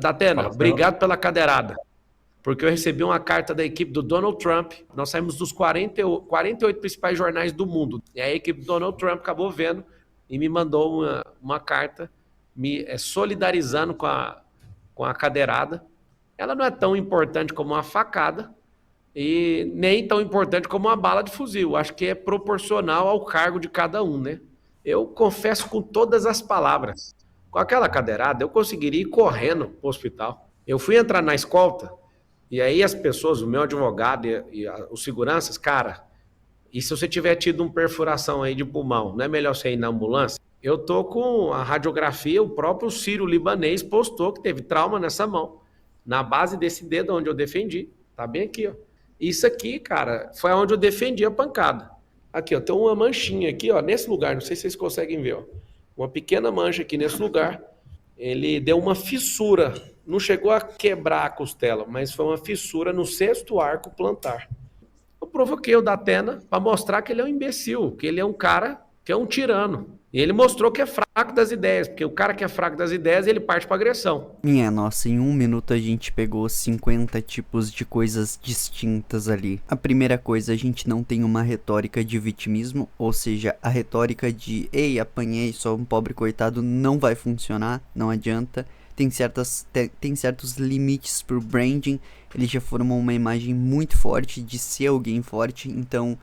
Datena, Fala, Fernando. obrigado pela cadeirada, porque eu recebi uma carta da equipe do Donald Trump. Nós saímos dos 48 principais jornais do mundo. E a equipe do Donald Trump acabou vendo e me mandou uma carta me solidarizando com a cadeirada. Ela não é tão importante como uma facada e nem tão importante como uma bala de fuzil. Acho que é proporcional ao cargo de cada um, né? Eu confesso com todas as palavras. Com aquela cadeirada, eu conseguiria ir correndo para o hospital. Eu fui entrar na escolta, e aí as pessoas, o meu advogado os seguranças, cara, e se você tiver tido uma perfuração aí de pulmão, não é melhor você ir na ambulância? Eu tô com a radiografia, o próprio sírio-libanês postou que teve trauma nessa mão, na base desse dedo onde eu defendi. Tá bem aqui, ó. Isso aqui, cara, foi onde eu defendi a pancada. Aqui, ó, tem uma manchinha aqui, ó, nesse lugar, não sei se vocês conseguem ver, ó. Uma pequena mancha aqui nesse lugar. Ele deu uma fissura, não chegou a quebrar a costela, mas foi uma fissura no sexto arco plantar. Eu provoquei o Datena para mostrar que ele é um imbecil, que ele é um cara que é um tirano. E ele mostrou que é fraco das ideias, porque o cara que é fraco das ideias, ele parte para agressão. Minha nossa, em 1 minuto a gente pegou 50 tipos de coisas distintas ali. A primeira coisa, a gente não tem uma retórica de vitimismo, ou seja, a retórica de ei, apanhei, sou um pobre coitado, não vai funcionar, não adianta. Tem certos limites pro branding, ele já formou uma imagem muito forte de ser alguém forte, então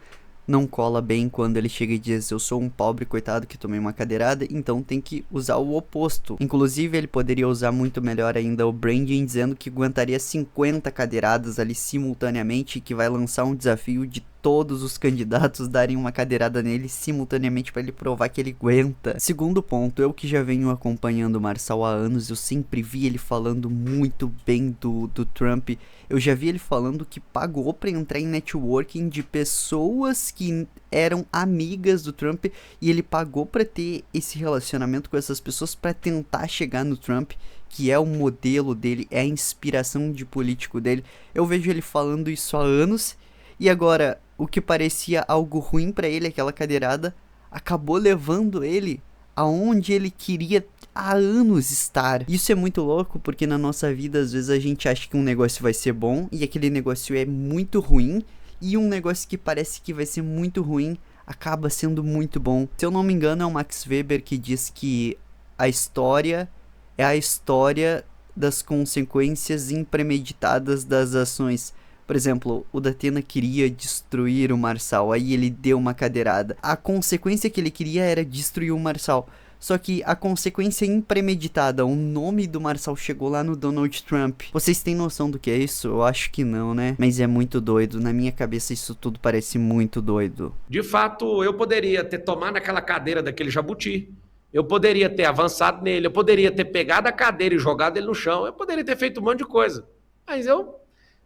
não cola bem quando ele chega e diz eu sou um pobre coitado que tomei uma cadeirada, então tem que usar o oposto. Inclusive ele poderia usar muito melhor ainda o branding dizendo que aguentaria 50 cadeiradas ali simultaneamente e que vai lançar um desafio de todos os candidatos darem uma cadeirada nele simultaneamente para ele provar que ele aguenta. Segundo ponto, eu que já venho acompanhando o Marçal há anos, eu sempre vi ele falando muito bem do Trump. Eu já vi ele falando que pagou para entrar em networking de pessoas que eram amigas do Trump e ele pagou para ter esse relacionamento com essas pessoas para tentar chegar no Trump, que é o modelo dele, é a inspiração de político dele. Eu vejo ele falando isso há anos e agora o que parecia algo ruim para ele, aquela cadeirada, acabou levando ele aonde ele queria há anos estar. Isso é muito louco porque na nossa vida às vezes a gente acha que um negócio vai ser bom e aquele negócio é muito ruim, e um negócio que parece que vai ser muito ruim acaba sendo muito bom. Se eu não me engano é o Max Weber que diz que a história é a história das consequências impremeditadas das ações. Por exemplo, o Datena queria destruir o Marçal, aí ele deu uma cadeirada. A consequência que ele queria era destruir o Marçal. Só que a consequência impremeditada, o nome do Marçal chegou lá no Donald Trump. Vocês têm noção do que é isso? Eu acho que não, né? Mas é muito doido. Na minha cabeça isso tudo parece muito doido. De fato, eu poderia ter tomado aquela cadeira daquele jabuti. Eu poderia ter avançado nele. Eu poderia ter pegado a cadeira e jogado ele no chão. Eu poderia ter feito um monte de coisa. Mas eu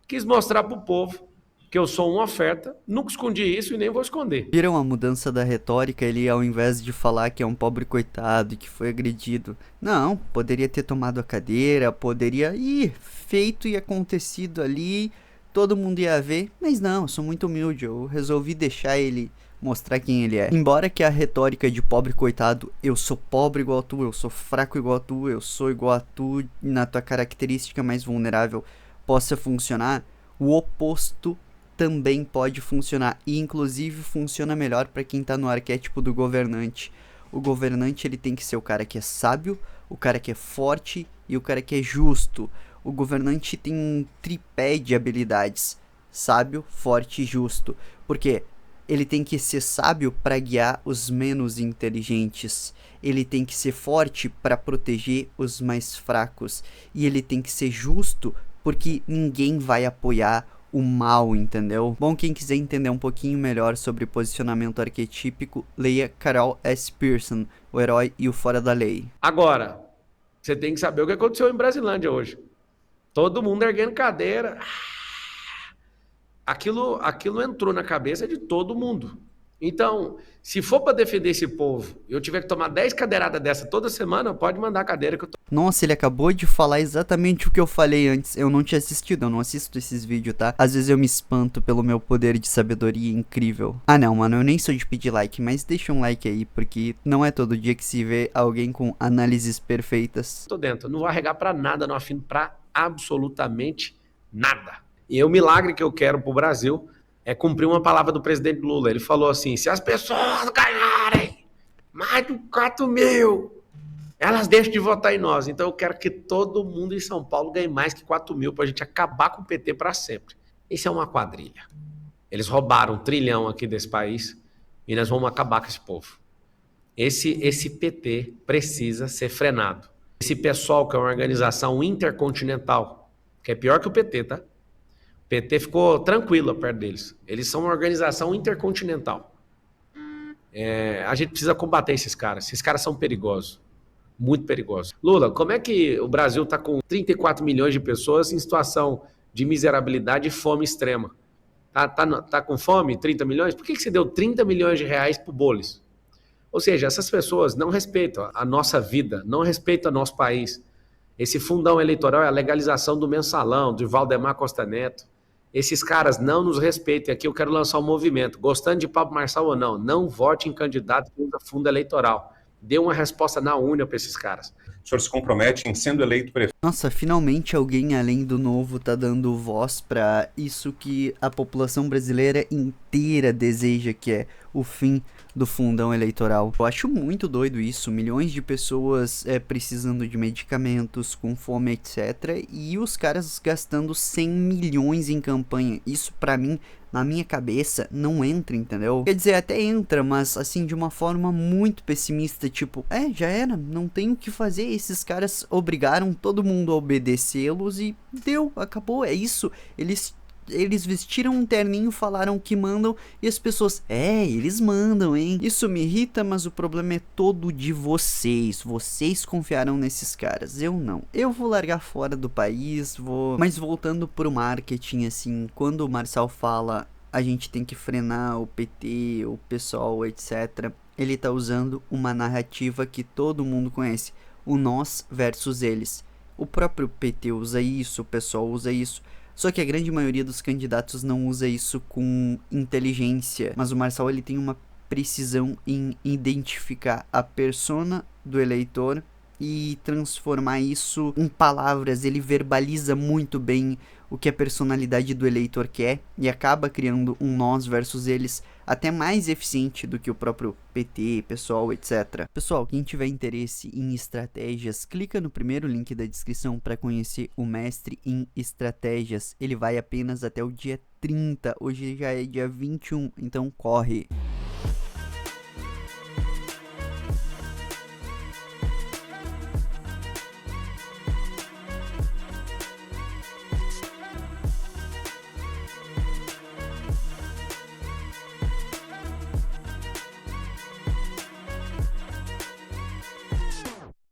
quis mostrar pro povo que eu sou uma oferta, nunca escondi isso e nem vou esconder. Viram a mudança da retórica? Ele, ao invés de falar que é um pobre coitado e que foi agredido, não, poderia ter tomado a cadeira, poderia ir feito e acontecido ali, todo mundo ia ver, mas não, eu sou muito humilde, eu resolvi deixar ele mostrar quem ele é. Embora que a retórica de pobre coitado, eu sou pobre igual a tu, eu sou fraco igual a tu, eu sou igual a tu, na tua característica mais vulnerável, possa funcionar, o oposto também pode funcionar, e inclusive funciona melhor para quem tá no arquétipo do governante. O governante ele tem que ser o cara que é sábio, o cara que é forte e o cara que é justo. O governante tem um tripé de habilidades: sábio, forte e justo. Porque ele tem que ser sábio para guiar os menos inteligentes. Ele tem que ser forte para proteger os mais fracos. E ele tem que ser justo porque ninguém vai apoiar o mal, entendeu? Bom, quem quiser entender um pouquinho melhor sobre posicionamento arquetípico, leia Carol S. Pearson, O Herói e o Fora da Lei. Agora, você tem que saber o que aconteceu em Brasilândia hoje. Todo mundo erguendo cadeira. Aquilo entrou na cabeça de todo mundo. Então, se for para defender esse povo e eu tiver que tomar 10 cadeiradas dessa toda semana, pode mandar a cadeira que eu tô. Nossa, ele acabou de falar exatamente o que eu falei antes. Eu não tinha assistido, eu não assisto esses vídeos, tá? Às vezes eu me espanto pelo meu poder de sabedoria incrível. Ah não, mano, eu nem sou de pedir like, mas deixa um like aí, porque não é todo dia que se vê alguém com análises perfeitas. Tô dentro, não vou arregar para nada, não afino para absolutamente nada. E o milagre que eu quero pro Brasil é cumprir uma palavra do presidente Lula. Ele falou assim, se as pessoas ganharem mais de 4 mil, elas deixam de votar em nós. Então eu quero que todo mundo em São Paulo ganhe mais que 4 mil para a gente acabar com o PT para sempre. Isso é uma quadrilha. Eles roubaram 1 trilhão aqui desse país e nós vamos acabar com esse povo. Esse PT precisa ser frenado. Esse pessoal que é uma organização intercontinental, que é pior que o PT, tá? O PT ficou tranquilo perto deles. Eles são uma organização intercontinental. A gente precisa combater esses caras. Esses caras são perigosos. Muito perigosos. Lula, como é que o Brasil está com 34 milhões de pessoas em situação de miserabilidade e fome extrema? Tá com fome, 30 milhões? Por que você deu 30 milhões de reais pro Bolis? Ou seja, essas pessoas não respeitam a nossa vida, não respeitam o nosso país. Esse fundão eleitoral é a legalização do mensalão, de Valdemar Costa Neto. Esses caras não nos respeitam. E aqui eu quero lançar um movimento. Gostando de Pablo Marçal ou não, não vote em candidato que usa fundo eleitoral. Dê uma resposta na unha para esses caras. O senhor se compromete em sendo eleito prefeito? Nossa, finalmente alguém além do Novo tá dando voz pra isso que a população brasileira inteira deseja, que é o fim do fundão eleitoral. Eu acho muito doido isso, milhões de pessoas precisando de medicamentos, com fome, etc. E os caras gastando 100 milhões em campanha. Isso pra mim, na minha cabeça, não entra, entendeu? Quer dizer, até entra, mas assim, de uma forma muito pessimista, tipo, já era, não tem o que fazer, esses caras obrigaram todo mundo a obedecê-los e deu, acabou, é isso. Eles vestiram um terninho, falaram que mandam e as pessoas, eles mandam, hein? Isso me irrita, mas o problema é todo de vocês. Vocês confiaram nesses caras, eu não. Eu vou largar fora do país, Mas voltando pro marketing, assim, quando o Marçal fala a gente tem que frenar o PT, o PSOL, etc., ele tá usando uma narrativa que todo mundo conhece, o nós versus eles. O próprio PT usa isso, o PSOL usa isso. Só que a grande maioria dos candidatos não usa isso com inteligência. Mas o Marçal, ele tem uma precisão em identificar a persona do eleitor e transformar isso em palavras. Ele verbaliza muito bem o que a personalidade do eleitor quer e acaba criando um nós versus eles até mais eficiente do que o próprio PT, PSOL, etc. Pessoal, quem tiver interesse em estratégias, clica no primeiro link da descrição para conhecer o Mestre em Estratégias. Ele vai apenas até o dia 30, hoje já é dia 21, então corre!